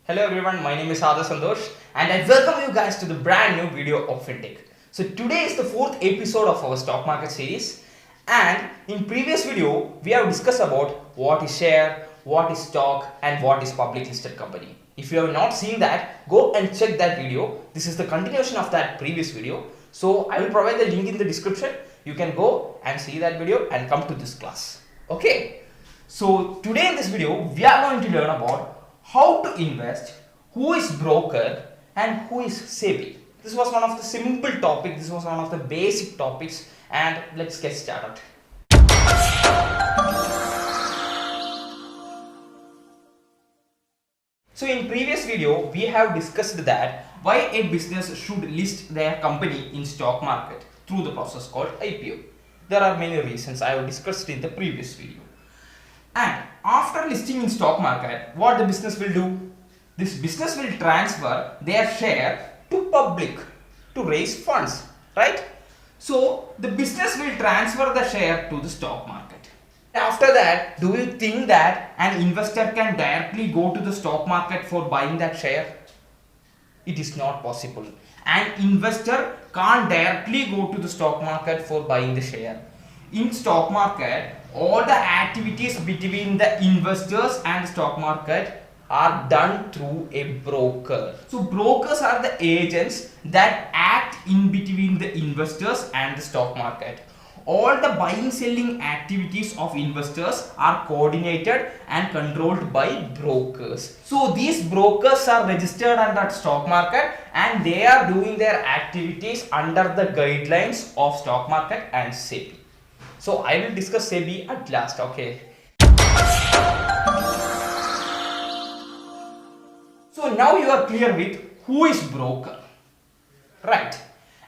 Hello everyone, my name is Santhosh and I welcome you guys to the brand new video of FinTech. So today is the fourth episode of our stock market series, and in previous video we have discussed about what is share, what is stock and what is public listed company. If you have not seen that, go and check that video. This is the continuation of that previous video. So I will provide the link in the description. You can go and see that video and come to this class. Okay. So today in this video we are going to learn about how to invest, who is broker and who is SEBI. This was one of the simple topics, this was one of the basic topics, and let's get started. So in previous video we have discussed that why a business should list their company in stock market through the process called IPO. There are many reasons I have discussed in the previous video. And after listing in stock market, what the business will do? This business will transfer their share to public to raise funds, right? So the business will transfer the share to the stock market. After that, do you think that an investor can directly go to the stock market for buying that share? It is not possible. An investor can't directly go to the stock market for buying the share. In stock market, all the activities between the investors and the stock market are done through a broker. So brokers are the agents that act in between the investors and the stock market. All the buying selling activities of investors are coordinated and controlled by brokers. So these brokers are registered under stock market and they are doing their activities under the guidelines of stock market and SEBI. So I will discuss SEBI at last, okay. So now you are clear with who is broker, right?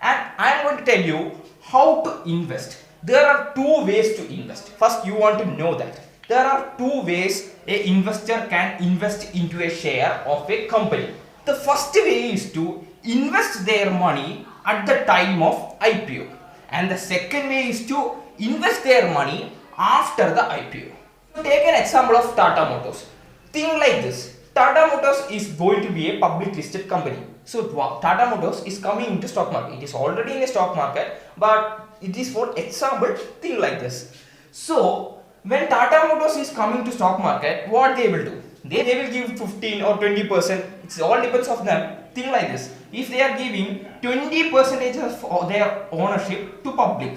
And I am going to tell you how to invest. There are two ways to invest. First, you want to know that there are two ways an investor can invest into a share of a company. The first way is to invest their money at the time of IPO, and the second way is to invest their money after the IPO. Take an example of Tata Motors. Think like this. Tata Motors is going to be a public listed company. So Tata Motors is coming into stock market. It is already in a stock market, but it is for example, think like this. So when Tata Motors is coming to stock market, what they will do? They will give 15 or 20%. It all depends on them. Think like this. If they are giving 20% of their ownership to public,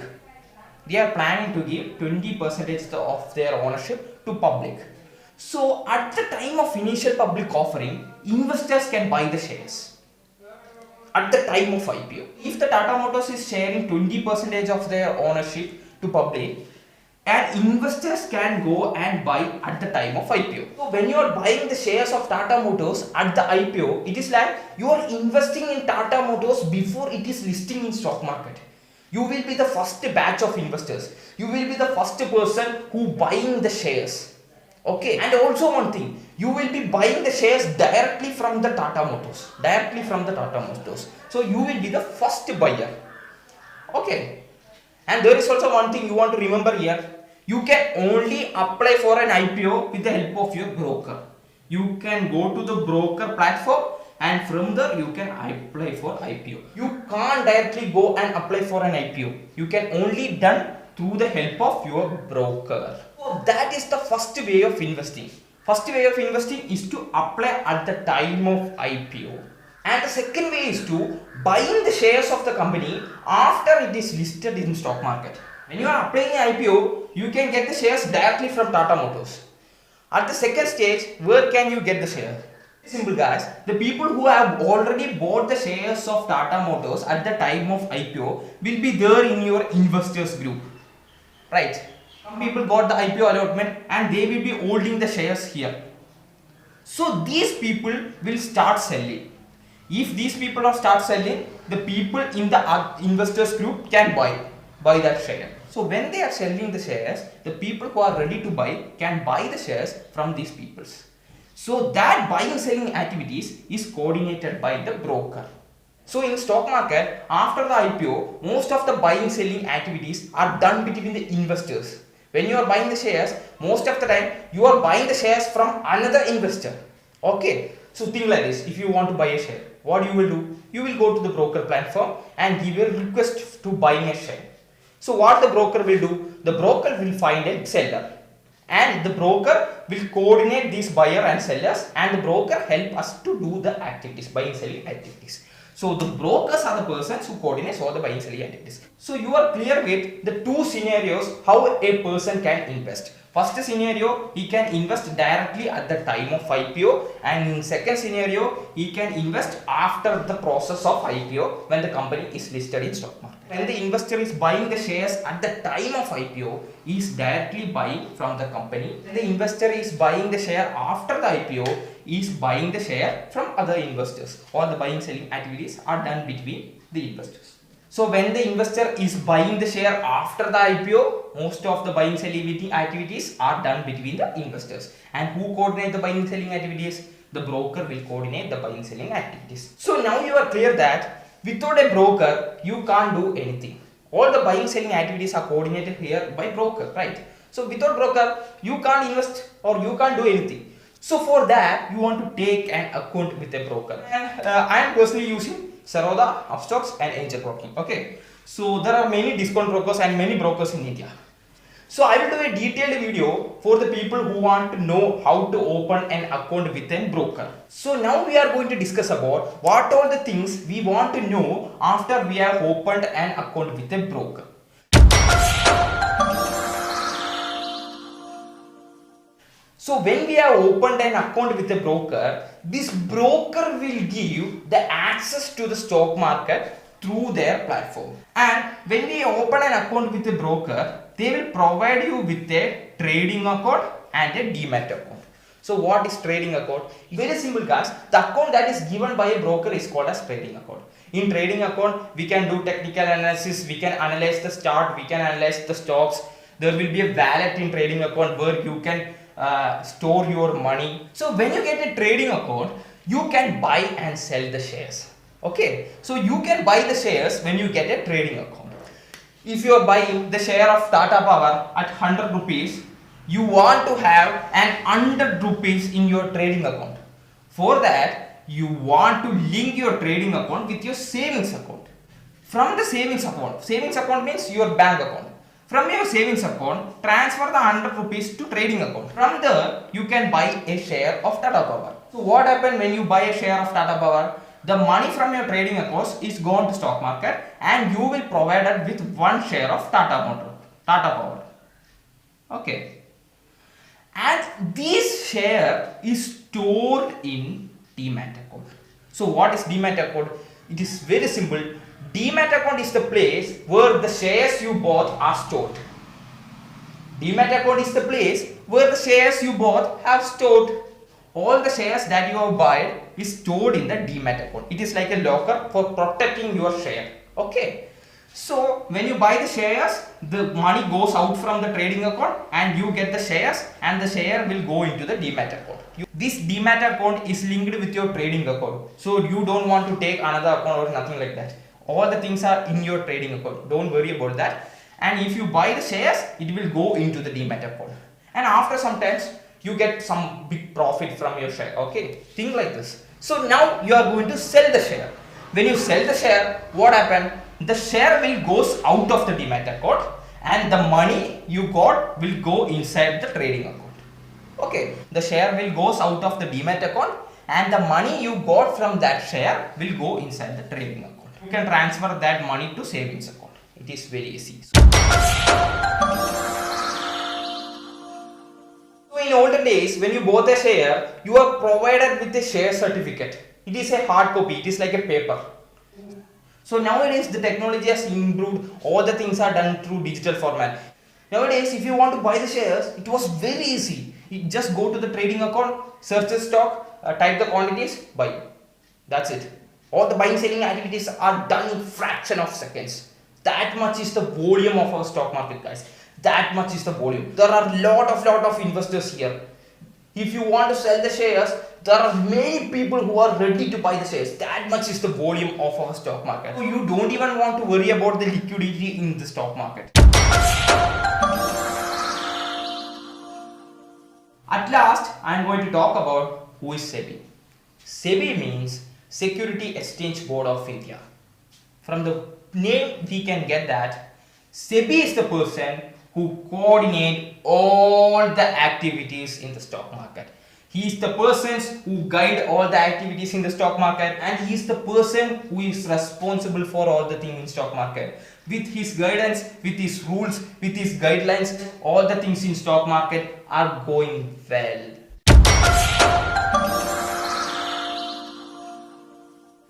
they are planning to give 20% of their ownership to public. So at the time of initial public offering, investors can buy the shares at the time of IPO. If the Tata Motors is sharing 20% of their ownership to public, and investors can go and buy at the time of IPO. So when you are buying the shares of Tata Motors at the IPO, it is like you are investing in Tata Motors before it is listing in stock market. You will be the first batch of investors. You will be the first person who buying the shares. Okay, and also one thing, you will be buying the shares directly from the Tata Motors. Directly from the Tata Motors. So you will be the first buyer. Okay. And there is also one thing you want to remember here. You can only apply for an IPO with the help of your broker. You can go to the broker platform and from there you can apply for IPO. You can't directly go and apply for an IPO. You can only done through the help of your broker. So that is the first way of investing. First way of investing is to apply at the time of IPO. And the second way is to buying the shares of the company after it is listed in stock market. When you are applying an IPO, you can get the shares directly from Tata Motors. At the second stage, where can you get the share? Simple guys, the people who have already bought the shares of Tata Motors at the time of IPO will be there in your investors group, right? Some people got the IPO allotment and they will be holding the shares here. So these people will start selling. If these people are start selling, the people in the investors group can buy that share. So when they are selling the shares, the people who are ready to buy can buy the shares from these people. So that buying selling activities is coordinated by the broker. So in stock market, after the IPO, most of the buying selling activities are done between the investors. When you are buying the shares, most of the time you are buying the shares from another investor. Okay. So think like this, if you want to buy a share, what you will do? You will go to the broker platform and give a request to buying a share. So what the broker will do? The broker will find a seller and the broker will coordinate these buyer and sellers, and the broker help us to do the activities, buying selling activities. So the brokers are the persons who coordinate all the buying selling activities. So you are clear with the two scenarios how a person can invest. First scenario, he can invest directly at the time of IPO, and in second scenario, he can invest after the process of IPO when the company is listed in stock market. When the investor is buying the shares at the time of IPO, he is directly buying from the company. When the investor is buying the share after the IPO, he is buying the share from other investors. All the buying selling activities are done between the investors. So when the investor is buying the share after the IPO, most of the buying selling activities are done between the investors. And who coordinate the buying selling activities? The broker will coordinate the buying selling activities. So now you are clear that without a broker, you can't do anything. All the buying selling activities are coordinated here by broker, right? So without broker, you can't invest or you can't do anything. So for that, you want to take an account with a broker. And I am personally using Saroda, Upstocks and Angel Broking. Okay, so there are many discount brokers and many brokers in India. So I will do a detailed video for the people who want to know how to open an account with a broker. So now we are going to discuss about what all the things we want to know after we have opened an account with a broker. So when we have opened an account with a broker, this broker will give the access to the stock market through their platform. And when we open an account with a broker, they will provide you with a trading account and a DEMAT account. So what is trading account? Very simple guys, the account that is given by a broker is called as trading account. In trading account, we can do technical analysis, we can analyze the chart, we can analyze the stocks. There will be a wallet in trading account where you can store your money. So when you get a trading account, you can buy and sell the shares. Okay, so you can buy the shares when you get a trading account. If you are buying the share of Tata Power at 100 rupees, you want to have an 100 rupees in your trading account. For that, you want to link your trading account with your savings account. From the savings account means your bank account. From your savings account, transfer the 100 rupees to trading account. From there, you can buy a share of Tata Power. So what happens when you buy a share of Tata Power? The money from your trading accounts is gone to stock market and you will provide it with one share of Tata Power. Okay. And this share is stored in DEMAT account. So what is DEMAT account? It is very simple. DEMAT account is the place where the shares you bought are stored. DEMAT account is the place where the shares you bought have stored. All the shares that you have bought is stored in the DEMAT account. It is like a locker for protecting your share. Okay. So when you buy the shares, the money goes out from the trading account and you get the shares and the share will go into the DEMAT account. This DEMAT account is linked with your trading account. So you don't want to take another account or nothing like that. All the things are in your trading account. Don't worry about that. And if you buy the shares, it will go into the DEMAT account. And after some times, you get some big profit from your share. Okay, think like this. So now you are going to sell the share. When you sell the share, what happened? The share will goes out of the DEMAT account and the money you got will go inside the trading account. Okay, the share will goes out of the DEMAT account and the money you got from that share will go inside the trading account. You can transfer that money to savings account. It is very easy. In olden days, when you bought a share, you are provided with a share certificate. It is a hard copy, it is like a paper. So nowadays the technology has improved, all the things are done through digital format. Nowadays if you want to buy the shares, it was very easy. You just go to the trading account, search the stock, type the quantities, buy. That's it. All the buying selling activities are done in fraction of seconds. That much is the volume of our stock market, guys. That much is the volume. There are lot of investors here. If you want to sell the shares, there are many people who are ready to buy the shares. That much is the volume of our stock market. So you don't even want to worry about the liquidity in the stock market. At last, I am going to talk about who is SEBI. SEBI means Security Exchange Board of India. From the name we can get that SEBI is the person who coordinate all the activities in the stock market. He is the person who guide all the activities in the stock market, and he is the person who is responsible for all the things in stock market. With his guidance, with his rules, with his guidelines, all the things in stock market are going well.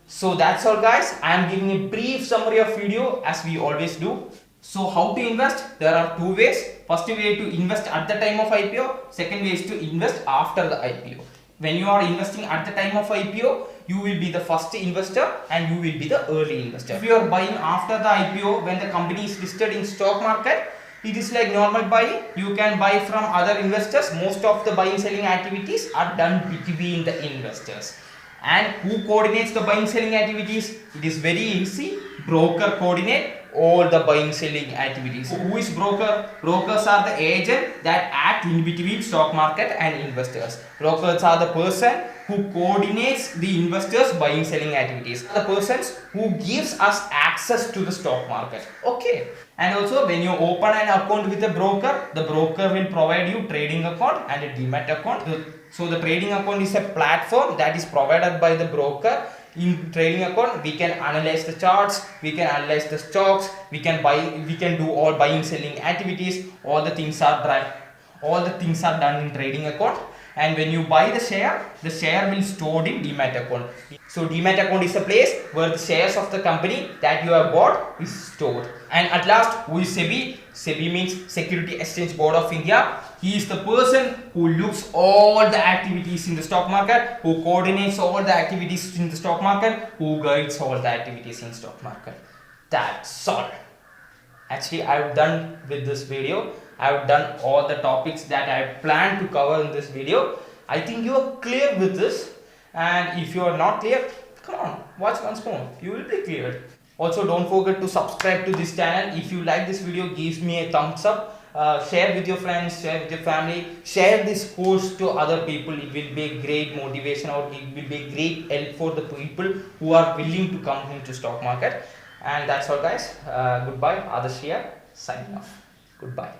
So that's all guys, I am giving a brief summary of video as we always do. So how to invest? There are two ways. First way to invest at the time of IPO, second way is to invest after the IPO. When you are investing at the time of IPO, you will be the first investor and you will be the early investor. If you are buying after the IPO, when the company is listed in stock market, it is like normal buying. You can buy from other investors. Most of the buying selling activities are done between the investors. And who coordinates the buying selling activities? It is very easy. Broker coordinate all the buying selling activities. Who is broker? Brokers are the agent that act in between stock market and investors. Brokers are the person who coordinates the investors buying selling activities. The persons who gives us access to the stock market. Okay. And also when you open an account with a broker, the broker will provide you trading account and a DEMAT account. So the trading account is a platform that is provided by the broker. In trading account, we can analyze the charts, we can analyze the stocks, we can do all buying selling activities. All the things are done in trading account. And when you buy the share will stored in DEMAT account. So DEMAT account is a place where the shares of the company that you have bought is stored. And at last, who is SEBI? SEBI means Security Exchange Board of India. He is the person who looks all the activities in the stock market, who coordinates all the activities in the stock market, who guides all the activities in stock market. That's all. Actually, I have done with this video. I have done all the topics that I planned to cover in this video. I think you are clear with this. And if you are not clear, come on, watch once more. You will be cleared. Also, don't forget to subscribe to this channel. If you like this video, give me a thumbs up. Share with your friends, share with your family, share this course to other people. It will be a great motivation, or it will be a great help for the people who are willing to come into stock market. And that's all guys. Goodbye. Adarsh here, signing off. Goodbye.